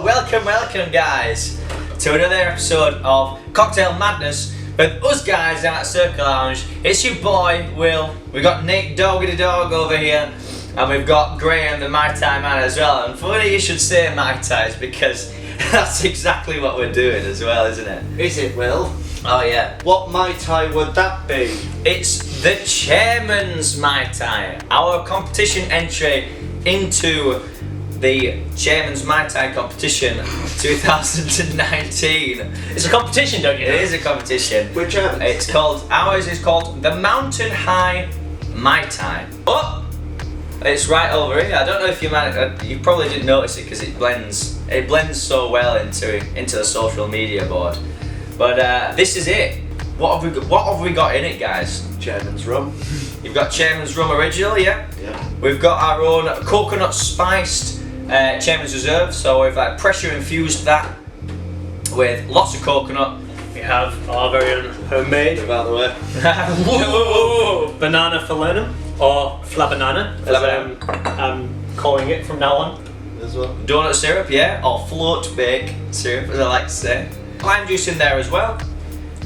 welcome guys to another episode of Cocktail Madness with us guys down at Circle Lounge. It's your boy Will, we've got Nick Doggedy Dog over here, and we've got Graham the Mai Tai man as well. And funny you should say Mai Tais because that's exactly what we're doing as well, isn't it? Is it, Will? Oh yeah. What Mai Tai would that be? It's the Chairman's Mai Tai, our competition entry into the Chairman's Mai Tai competition 2019. It's a competition, don't you know? It is a competition. Which Chairman's? It's called, ours is called the Mountain High Mai Tai. Oh! It's right over here. I don't know if you probably didn't notice it because it blends so well into the social media board. But this is it. What have we got in it, guys? Chairman's rum. You've got Chairman's rum original, yeah? Yeah. We've got our own coconut spiced Chairman's Reserve, so we've like pressure infused that with lots of coconut. We have our very own homemade Move out of the way. Whoa. banana falernum, or flabanana, as I'm calling it from now on. As well. Donut syrup, yeah, or float bake syrup, as I like to say. Lime juice in there as well,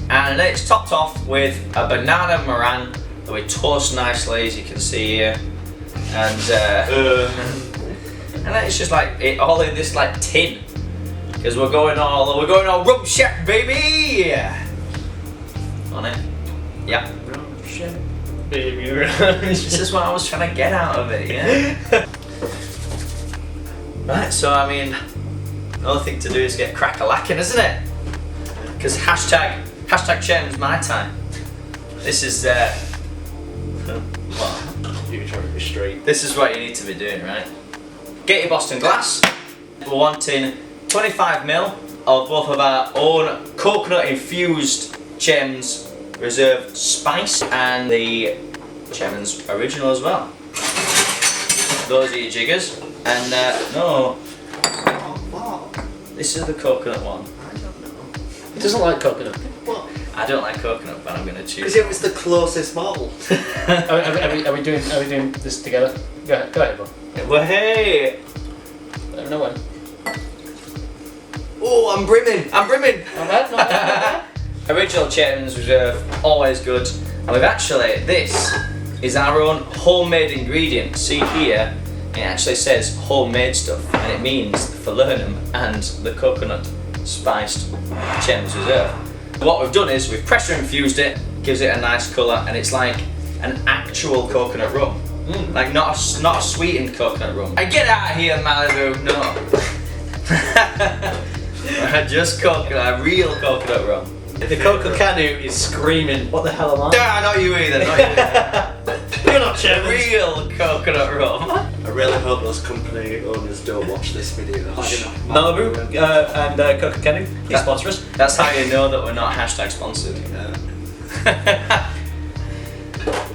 and then it's topped off with a banana meringue that we toast nicely, as you can see here, and then it's just like it all in this like tin, because we're going all rum shack, baby. On it, yeah. Oh shit, baby. This is what I was trying to get out of it, yeah. Right, so I mean, another thing to do is get crack-a-lacking, isn't it? Because hashtag Chairman's Mai Tai. This is what? You can try to be straight. This is what you need to be doing, right? Get your Boston glass. We're wanting 25ml of both of our own coconut infused Chairman's Reserve Spice and the Chairman's Original as well. Those are your jiggers. And no, this is the coconut one. I don't know. He doesn't like coconut. What? I don't like coconut, but I'm gonna choose. Because it was the closest model. Are we doing this together? Go ahead, bro. Well, hey! Let me know when. Oh, I'm brimming! Not bad. Original Chairman's Reserve, always good. And we've actually, this is our own homemade ingredient. See here, it actually says homemade stuff, and it means the falernum and the coconut spiced Chairman's Reserve. What we've done is we've pressure infused it, gives it a nice colour, and it's like an actual coconut rum. Like not a sweetened coconut rum. Get out of here, Malibu! No. Just coconut, real coconut rum. The Coca Canu is screaming, what the hell am I? Nah, not you either, not you either. You're not Chairman's. Real coconut rum. I really hope those company owners don't watch this video. Malibu and Coca Canu, please sponsor us. That's how you know that we're not hashtag sponsored.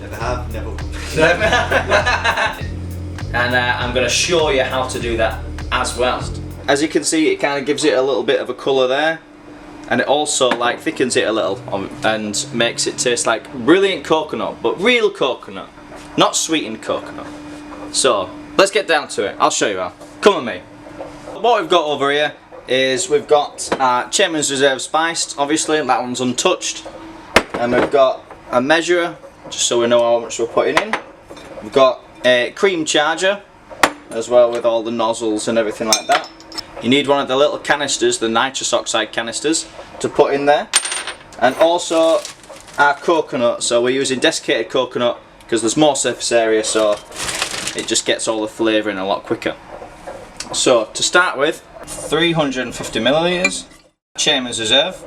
Never have, never will. And I'm going to show you how to do that as well. As you can see, it kind of gives it a little bit of a colour there, and it also like thickens it a little and makes it taste like brilliant coconut, but real coconut, not sweetened coconut. So let's get down to it. I'll show you how. Come with me. What we've got over here is we've got Chairman's Reserve spiced, obviously that one's untouched, and we've got a measurer just so we know how much we're putting in. We've got a cream charger as well with all the nozzles and everything like that. You need one of the little canisters, the nitrous oxide canisters, to put in there, and also our coconut. So we're using desiccated coconut because there's more surface area, so it just gets all the flavour in a lot quicker. So to start with, 350 millilitres Chairman's Reserve.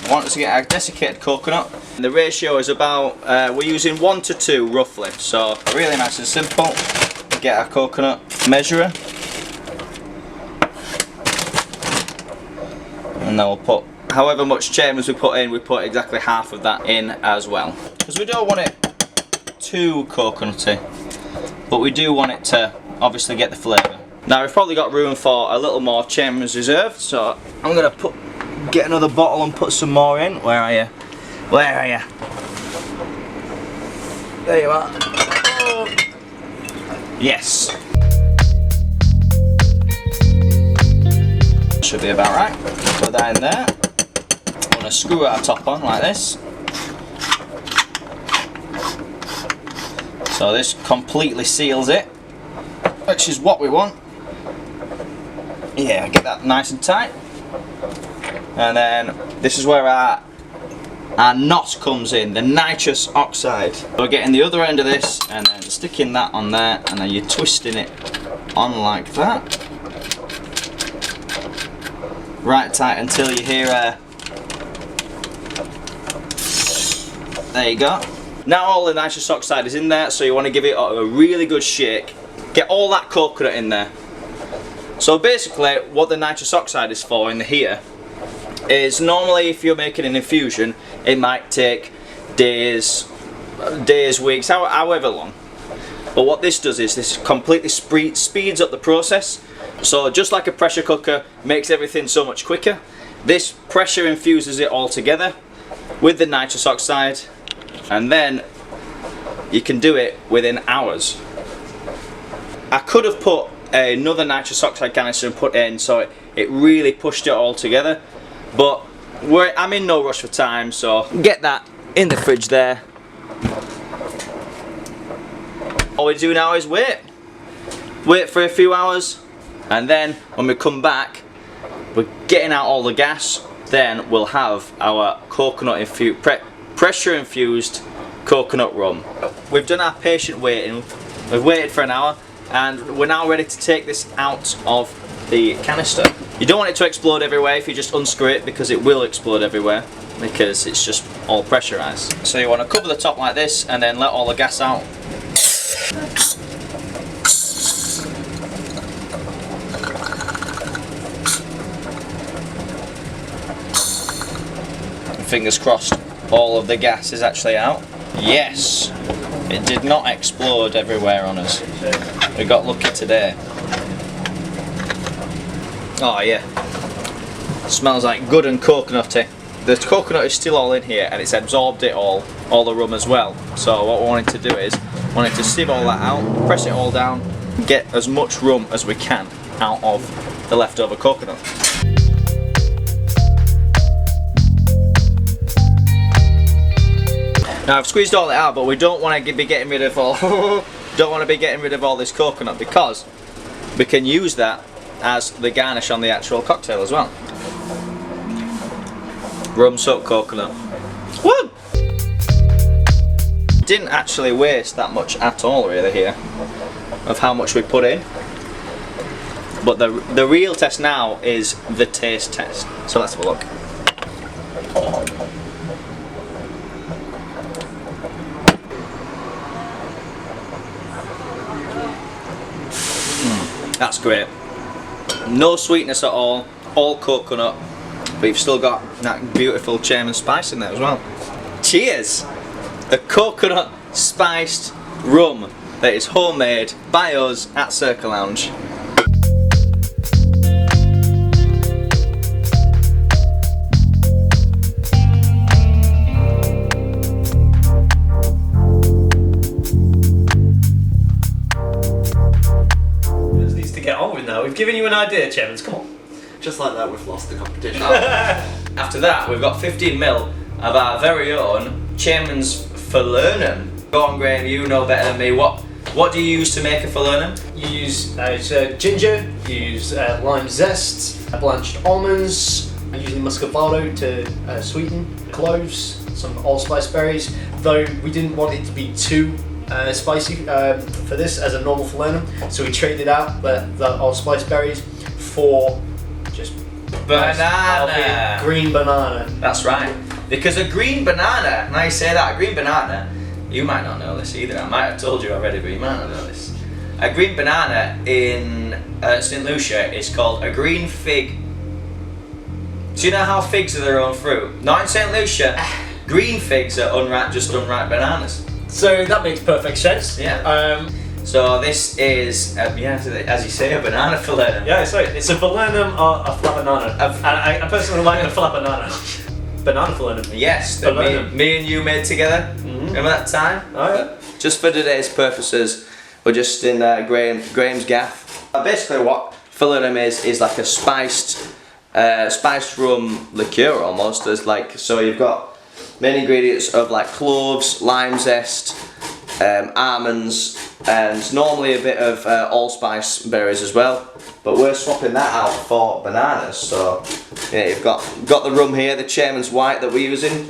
I want us to get our desiccated coconut. The ratio is about, we're using 1 to 2 roughly, so really nice and simple. Get our coconut measurer, and then we'll put however much Chairman's we put in, we put exactly half of that in as well, because we don't want it too coconutty, but we do want it to obviously get the flavour. Now we've probably got room for a little more Chairman's Reserve, so I'm going to get another bottle and put some more in. Where are you? Where are you? There you are. Oh. Yes. should be about right. Put that in there. I'm going to screw our top on like this. So this completely seals it, which is what we want. Yeah, get that nice and tight. And then this is where our knot comes in, the nitrous oxide. So we're getting the other end of this and then sticking that on there, and then you're twisting it on like that. Right tight until you hear there you go. Now all the nitrous oxide is in there, so you want to give it a really good shake. Get all that coconut in there. So basically what the nitrous oxide is for in here is, normally if you're making an infusion it might take days, weeks, however long. But what this does is this completely speeds up the process. So just like a pressure cooker makes everything so much quicker, this pressure infuses it all together with the nitrous oxide, and then you can do it within hours. I could have put another nitrous oxide canister and put in so it really pushed it all together, but I'm in no rush for time, so get that in the fridge there. All we do now is wait for a few hours, and then when we come back we're getting out all the gas. Then we'll have our coconut pressure infused coconut rum. We've done our patient waiting, we've waited for an hour, and we're now ready to take this out of the canister. You don't want it to explode everywhere if you just unscrew it, because it will explode everywhere because it's just all pressurized. So you want to cover the top like this and then let all the gas out. Fingers crossed all of the gas is actually out. Yes, it did not explode everywhere on us. We got lucky today. Oh yeah, smells like good and coconutty. The coconut is still all in here and it's absorbed it all the rum as well. So what we wanted to do is wanted to sieve all that out, press it all down, and get as much rum as we can out of the leftover coconut. Now I've squeezed all it out, but we don't want to be getting rid of all this coconut, because we can use that as the garnish on the actual cocktail as well. Rum soaked coconut. Woo! Didn't actually waste that much at all really here of how much we put in. But the real test now is the taste test. So let's have a look. That's great. No sweetness at all coconut, but you've still got that beautiful chairman spice in there as well. Cheers! The coconut spiced rum that is homemade by us at Circle Lounge. We've given you an idea, Chairmans, come on. Just like that, we've lost the competition. After that, we've got 15ml of our very own Chairman's Falernum. Go on, Graham, you know better than me. What do you use to make a Falernum? You use ginger, you use lime zest, blanched almonds, usually muscovado to sweeten, cloves, some allspice berries, though we didn't want it to be too spicy for this as a normal falernum, so we traded out the allspice berries for just banana. Green banana. That's right. Because a green banana, now you say that, a green banana, you might not know this either, I might have told you already, but you might not know this. A green banana in St. Lucia is called a green fig. Do you know how figs are their own fruit? Not in St. Lucia, green figs are just unripe bananas. So that makes perfect sense. Yeah. So this is, as you say, a banana falernum. Yeah, sorry, it's a falernum or a flabanana. I personally like the flabanana. Banana falernum. Yes, that me and you made together. Mm-hmm. Remember that time? Oh yeah. Just for today's purposes, we're just in Graham's gaff. Basically what falernum is like a spiced spiced rum liqueur almost. There's like, so you've got main ingredients of like cloves, lime zest, almonds, and normally a bit of allspice berries as well. But we're swapping that out for bananas. So yeah, you've got the rum here, the Chairman's White that we're using.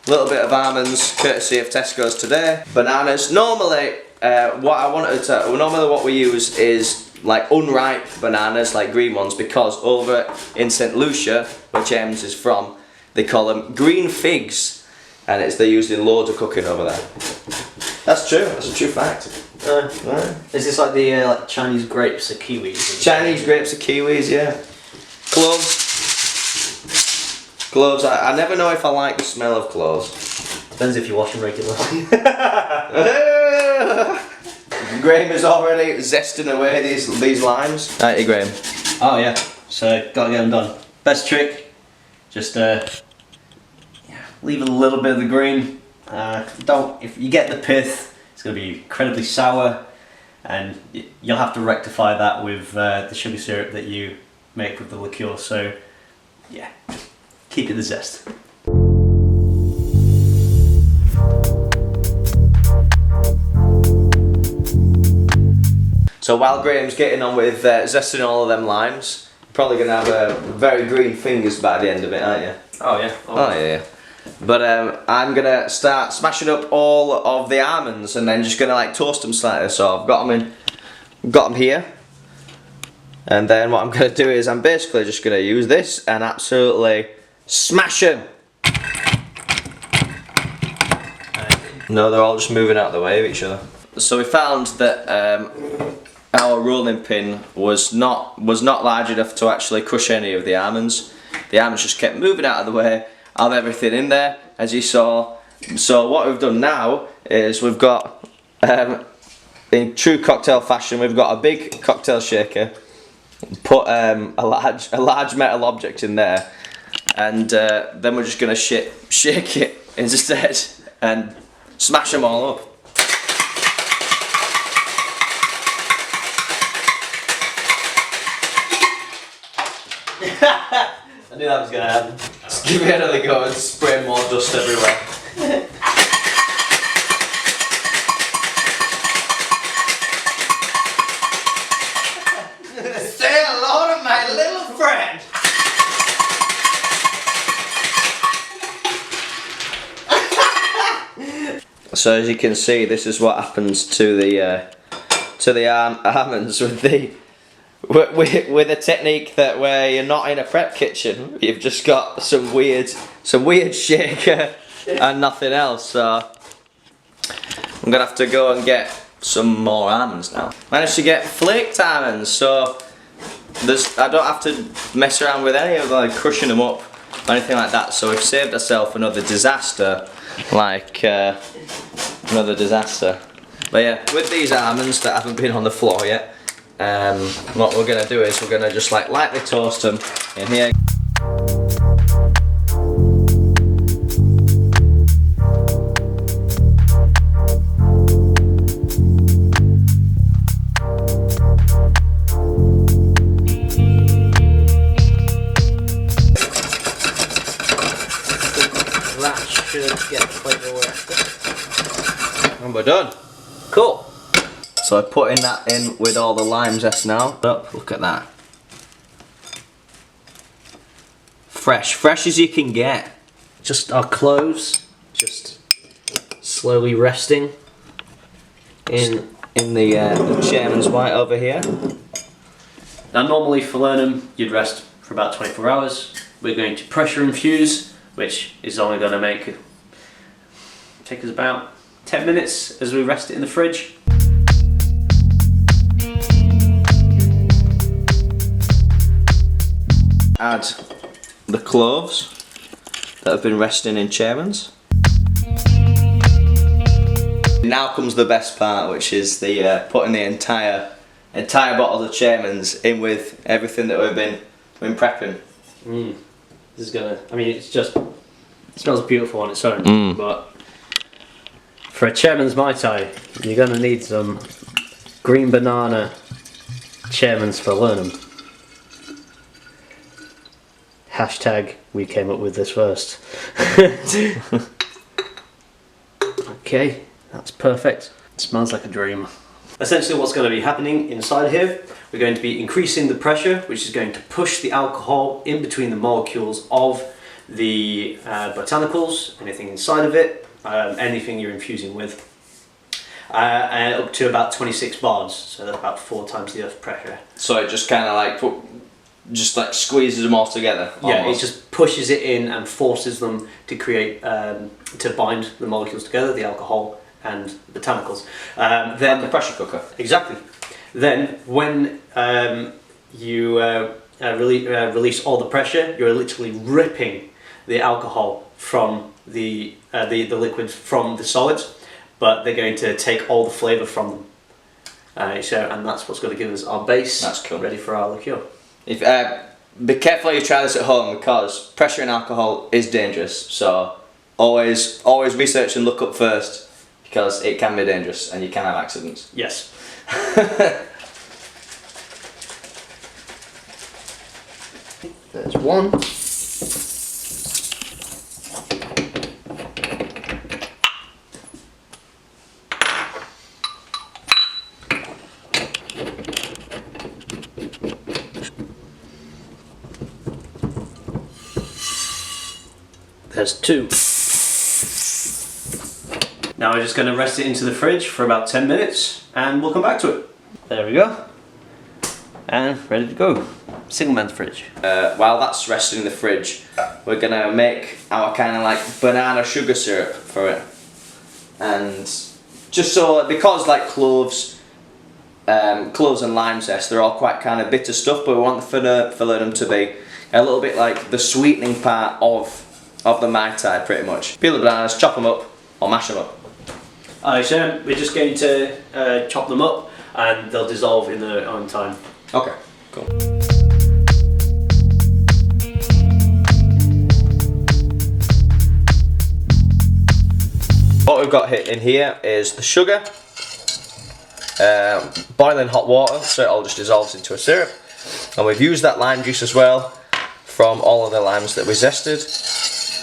A little bit of almonds, courtesy of Tesco's today. Bananas. Normally, normally what we use is like unripe bananas, like green ones, because over in St Lucia, where James is from, they call them green figs, and they're used in loads of cooking over there. That's true. That's a true fact. Is this like the like Chinese grapes or kiwis? Chinese grapes or kiwis, yeah. Cloves. Cloves. I never know if I like the smell of cloves. Depends if you wash them regularly. Graham is already zesting away these limes. Right, Graham. Oh yeah. So gotta get them done. Best trick, just leave a little bit of the green. If you get the pith, it's going to be incredibly sour, and you'll have to rectify that with the sugar syrup that you make with the liqueur. So yeah, keep it the zest. So while Graham's getting on with zesting all of them limes, you're probably going to have very green fingers by the end of it, aren't you? Oh yeah. Oh yeah. But I'm going to start smashing up all of the almonds and then just going to like toast them slightly. So I've got them here. And then what I'm going to do is I'm basically just going to use this and absolutely smash them. No, they're all just moving out of the way of each other. So we found that our rolling pin was not large enough to actually crush any of the almonds. The almonds just kept moving out of the way of everything in there, as you saw. So what we've done now is we've got, in true cocktail fashion, we've got a big cocktail shaker, put a large metal object in there, and then we're just going to shake it instead and smash them all up. I knew that was going to happen. Just give it another go and spray more dust everywhere. Say hello to my little friend. So as you can see, this is what happens to the almonds with a technique where you're not in a prep kitchen. You've just got some weird shaker and nothing else. So I'm gonna have to go and get some more almonds now. Managed to get flaked almonds, so I don't have to mess around with any of like crushing them up or anything like that. So we've saved ourselves another disaster, another disaster. But yeah, with these almonds that haven't been on the floor yet, what we're gonna do is we're gonna just like lightly toast them in here. That should get the flavour where. And we're done. Cool. So I'm putting that in with all the lime zest now. Look at that. Fresh as you can get. Just our cloves, just slowly resting in the Chairman's White over here. Now normally for Lernum you'd rest for about 24 hours. We're going to pressure infuse, which is only going to take us about 10 minutes as we rest it in the fridge. Add the cloves that have been resting in Chairman's. Now comes the best part, which is the putting the entire bottle of Chairman's in with everything that we've been prepping. This is gonna. I mean, it smells beautiful on its own, but for a Chairman's Mai Tai, you're gonna need some green banana Chairman's for Lernum. Hashtag we came up with this first. Okay, that's perfect. It smells like a dream. Essentially what's going to be happening inside here, we're going to be increasing the pressure, which is going to push the alcohol in between the molecules of the botanicals, anything inside of it, anything you're infusing with, and up to about 26 bars, so that's about 4 times the earth pressure. So it just kind of like just like squeezes them all together. Yeah, almost. it just pushes it in and forces them to create, to bind the molecules together, the alcohol and the botanicals. Then like a pressure cooker. Exactly. Then when you release all the pressure, you're literally ripping the alcohol from the liquid from the solids, but they're going to take all the flavour from them. And that's what's going to give us our base. That's cool. Ready for our liqueur. If be careful how you try this at home, because pressure in alcohol is dangerous. So always research and look up first, because it can be dangerous and you can have accidents. Yes. There's one. There's two. Now we're just going to rest it into the fridge for about 10 minutes and we'll come back to it. There we go. And ready to go. Single man's fridge. While that's resting in the fridge, we're gonna make our kind of like banana sugar syrup for it, and just so, because like cloves and lime zest, they're all quite kind of bitter stuff, but we want the filler them to be a little bit like the sweetening part of the Mai Tai, pretty much. Peel the bananas, chop them up, or mash them up. Alright, so we're just going to chop them up and they'll dissolve in their own time. Okay, cool. What we've got in here is the sugar, boiling hot water, so it all just dissolves into a syrup, and we've used that lime juice as well from all of the limes that we zested,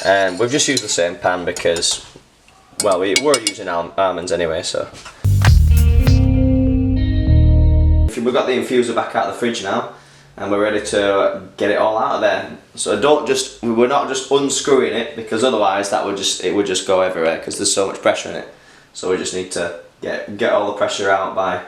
and we've just used the same pan because, well, we're using almonds anyway, so. We've got the infuser back out of the fridge now, and we're ready to get it all out of there. So we're not just unscrewing it, because otherwise it would just go everywhere because there's so much pressure in it. So we just need to get all the pressure out by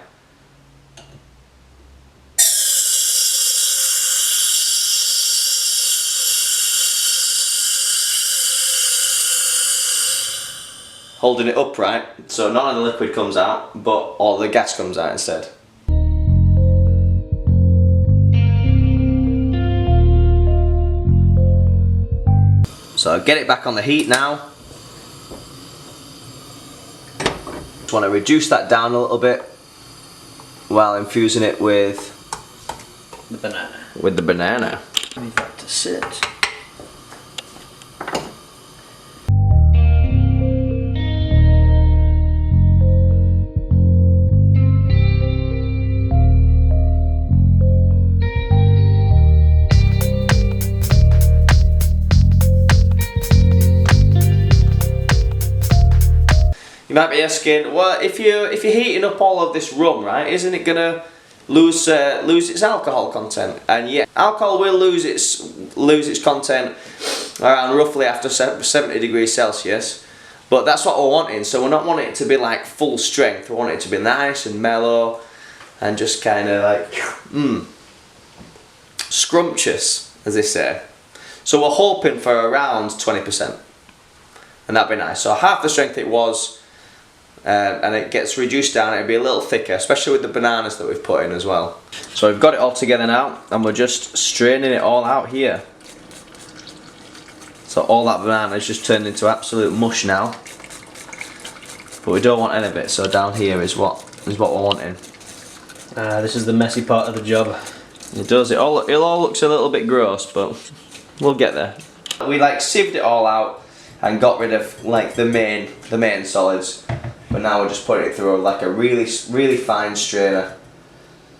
holding it upright, so none of the liquid comes out, but all the gas comes out instead. So get it back on the heat now. Just want to reduce that down a little bit while infusing it with The banana. the banana. Leave that to sit. You might be asking, well, if you're heating up all of this rum, right, isn't it gonna lose its alcohol content? And yeah, alcohol will lose its content around roughly after 70 degrees Celsius, but that's what we're wanting. So we're not wanting it to be like full strength. We want it to be nice and mellow and just kind of like scrumptious, as they say. So we're hoping for around 20%, and that'd be nice. So half the strength it was. And it gets reduced down, it'll be a little thicker, especially with the bananas that we've put in as well. So we've got it all together now, and we're just straining it all out here. So all that banana is just turned into absolute mush now. But we don't want any of it, so down here is what we're wanting. This is the messy part of the job. It does, it all looks a little bit gross, but we'll get there. We like sieved it all out and got rid of like the main solids. But now we're just putting it through like a really fine strainer,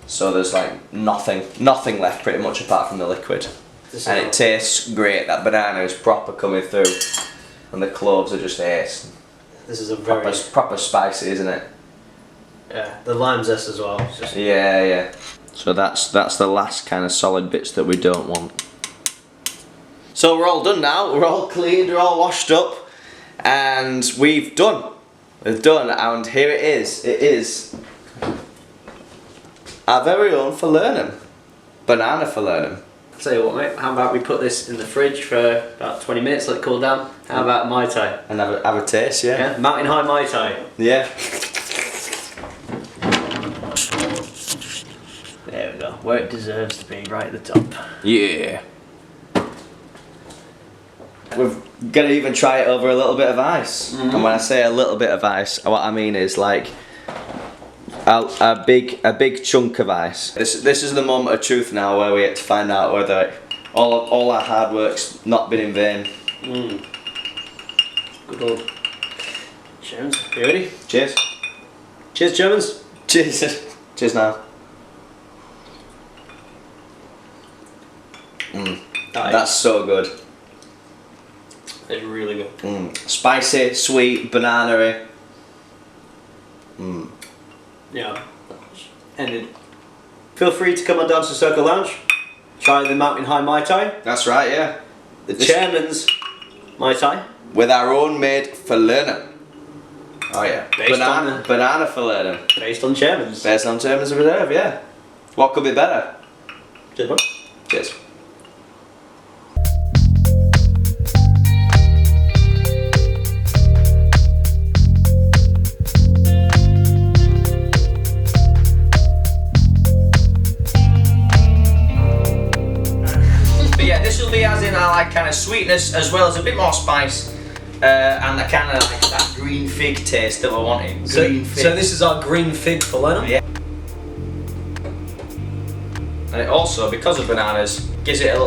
so there's like nothing left pretty much apart from the liquid. and it tastes great. That banana is proper coming through, and the cloves are just ace. This is a very Proper spicy, isn't it? yeah. The lime zest as well. It's just Yeah. So that's the last kind of solid bits that we don't want. So we're all done now. We're all cleaned. We're all washed up, and we've done. We've done, and here it is. It is our very own falernum, banana falernum. Tell you what, mate. How about we put this in the fridge for about 20 minutes, let it cool down. How about Mai Tai? And have a taste, yeah. Yeah, Mountain High Mai Tai. Yeah. There we go. Where it deserves to be, right at the top. Yeah. We're gonna even try it over a little bit of ice. And when I say a little bit of ice, what I mean is like a big chunk of ice. This is the moment of truth now, where we get to find out whether all our hard work's not been in vain. Good old Germans. You ready? Cheers. Cheers, Germans. Cheers. Cheers now. That's so good. It's really good. Spicy, sweet, banana-y. Yeah. And feel free to come on down to Circle Lounge. Try the Mountain High Mai Tai. That's right, yeah. The chairman's Mai Tai. With our own made falernum. Oh yeah. Banana falernum. Based on chairman's. Based on Chairman's Reserve, yeah. What could be better? Cheers, bud. Cheers. But yeah, this will be as in our like kind of sweetness as well as a bit more spice. And the kind of like that green fig taste that we're wanting. So Green fig. this is our green fig falernum. Yeah. And it also, because of bananas, gives it a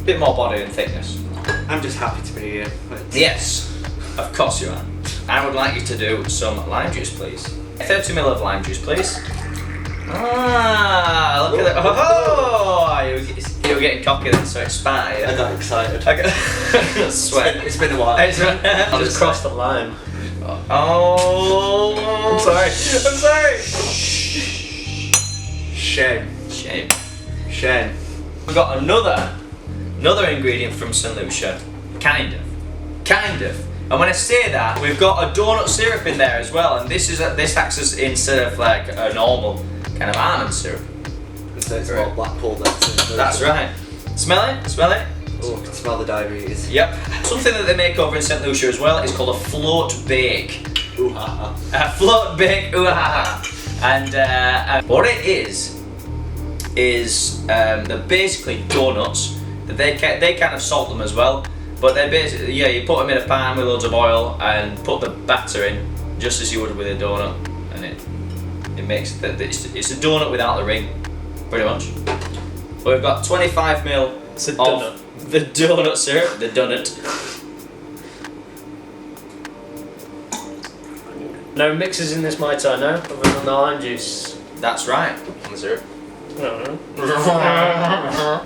bit more body and thickness. I'm just happy to be here. Yes, of course you are. I would like you to do some lime juice, please. 30 ml of lime juice, please. Ah, look at that. Oh, you were getting cocky then, so it spat. I got excited. Sweat. It's been a while. I'll Just cross the line. Oh, I'm sorry. I'm sorry. Shame. Shame. We've got another ingredient from St. Lucia. Kind of. And when I say that, we've got a donut syrup in there as well, and this acts as instead of like a normal kind of almond syrup. So it's more Blackpool than That's right. Smell it? Oh, I can smell the diabetes. Yep. Something that they make over in St. Lucia as well is called a float bake. Ooh ha ha. A float bake, ooh ha ha. And what it is they're basically donuts. That they kind of salt them as well, but they're basically, yeah, you put them in a pan with loads of oil and put the batter in just as you would with a donut, and it makes it's a donut without the ring, pretty much. But we've got 25 ml of the donut syrup, the donut. No mixes in this Mai Tai, no? Other than the lime juice. That's right. On the syrup. No.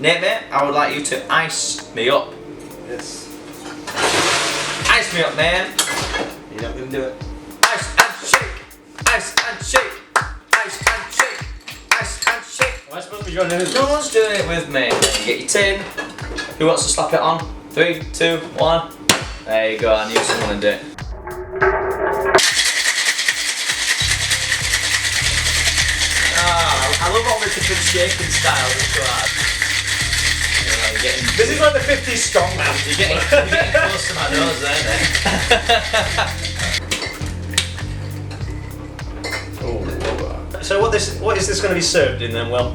Nate, mate, I would like you to ice me up. Yes. Ice me up, man. You're not gonna do it. Ice and shake. Ice and shake. Ice and shake. Ice and shake. Am I supposed to be joining in? No one's doing it with me. You get your tin. Who wants to slap it on? 3, 2, 1. There you go. I knew someone would do it. I love all the different shaking styles as well. You're getting, This is like the 50s strongman. you're getting close to my nose there, mate. So what is this going to be served in then, Will?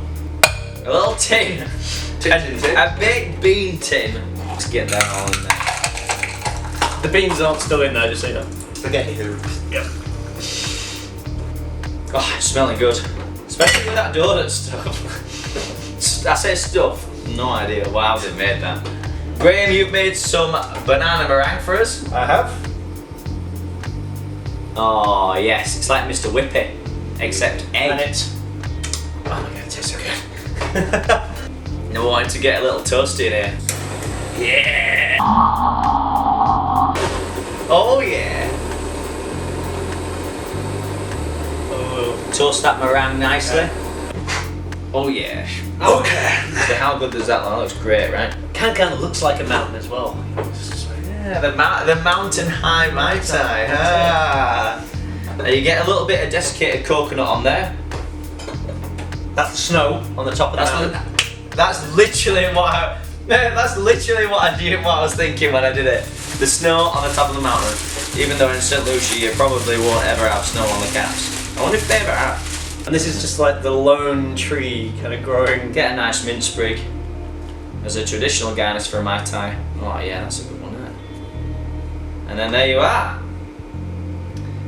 A little tin. A baked bean tin. Let's get that all in there. The beans aren't still in there, just so you know. Spaghetti hoops. Yep. Oh, it's smelling good. Especially with that donut stuff. I say stuff, no idea how they made that. Graham, you've made some banana meringue for us. I have. Oh yes, it's like Mr. Whippy, except egg. And it. Oh my god, it tastes so good. We're wanting to get a little toasty in here. Yeah! Oh yeah! Oh, toast that meringue nicely. Oh yeah. Okay. So how good does that look? That looks great, right? Kind of looks like a mountain as well. Yeah, the Mountain High Mai Tai. Ah. Now you get a little bit of desiccated coconut on there. That's snow on the top of the mountain. That's literally what I. That's literally what I was thinking when I did it. The snow on the top of the mountain. Even though in St. Lucia you probably won't ever have snow on the caps. I wonder if they ever have. And this is just like the lone tree kind of growing. Get a nice mint sprig as a traditional garnish for a Mai Tai. Oh yeah, that's a good one, isn't it? And then there you are.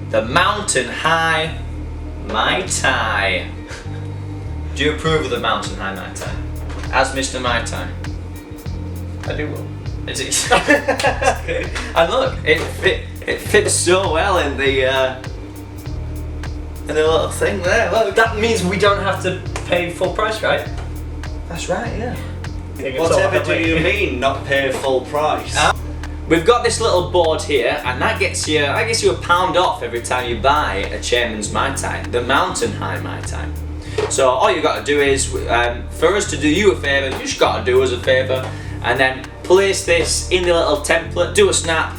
The Mountain High Mai Tai. Do you approve of the Mountain High Mai Tai? As Mr. Mai Tai. I do well. Is it? And look, it fits so well in the little thing there. Look. That means we don't have to pay full price, right? That's right, yeah. Whatever do you mean, not pay full price? We've got this little board here, and that gets you a pound off every time you buy a Chairman's Mai Tai, the Mountain High Mai Tai. So all you've got to do is, for us to do you a favour, you just got to do us a favour, and then place this in the little template, do a snap,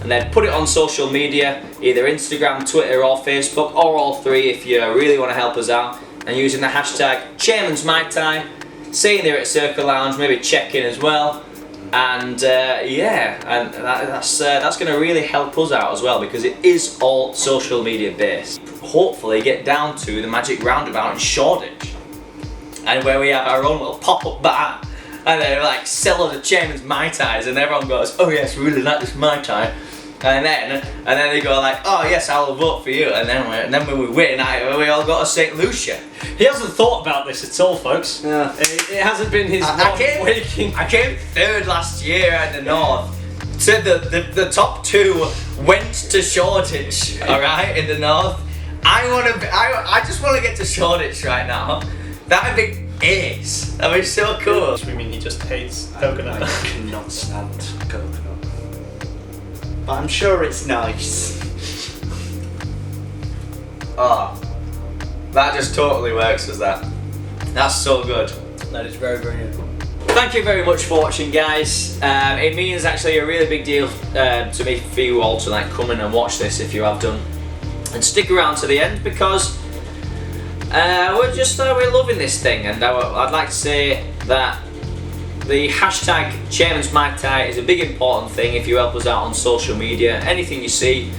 and then put it on social media, either Instagram, Twitter or Facebook, or all three if you really want to help us out, and using the hashtag Chairman's Mai Tai, saying they're at Circle Lounge, maybe check in as well, and yeah, and that's going to really help us out as well, because it is all social media based. Hopefully get down to the Magic Roundabout in Shoreditch, and where we have our own little pop-up bar, and then like sell all the Chairman's Mai Tais, and everyone goes, oh yes, we really like this Mai Tai. And then they go like, oh yes, I'll vote for you. And then when we win, we all go to St. Lucia. He hasn't thought about this at all, folks. Yeah. It hasn't been his waking. I came third last year in the north. So the top two went to Shoreditch, all right, in the north. I just want to get to Shoreditch right now. That'd be ace. That'd be so cool. We mean he just hates coconut. I cannot stand coconut. But I'm sure it's nice. Oh, that just totally works as that. That's so good. That is very, very good. Thank you very much for watching, guys. It means actually a really big deal to me for you all to like come in and watch this if you have done, and stick around to the end, because we're loving this thing, and I'd like to say that the hashtag Chairman's Mai Tai is a big important thing. If you help us out on social media, anything you see,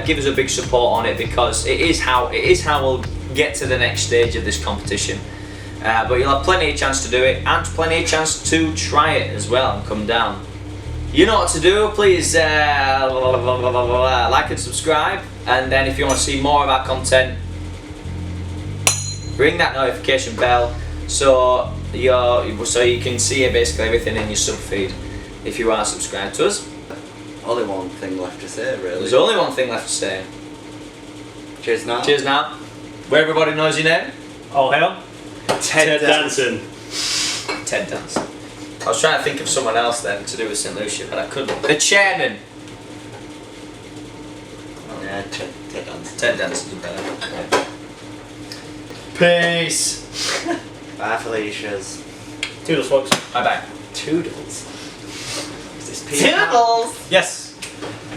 give us a big support on it, because it is how we'll get to the next stage of this competition. But you'll have plenty of chance to do it, and plenty of chance to try it as well and come down. You know what to do. Please like and subscribe, and then if you want to see more of our content, ring that notification bell so you can see basically everything in your sub feed if you are subscribed to us. Only one thing left to say, really. There's only one thing left to say. Cheers now. Cheers now. Where everybody knows your name. Oh hell. Ted Danson. Ted Danson. I was trying to think of someone else then to do with St. Lucia, but I couldn't. The chairman. Yeah, Ted Danson. Ted Danson's better. Peace. Bye, Felicia's. Toodles, folks. Bye bye. Toodles. Is this Peter Pan? Toodles. Yes.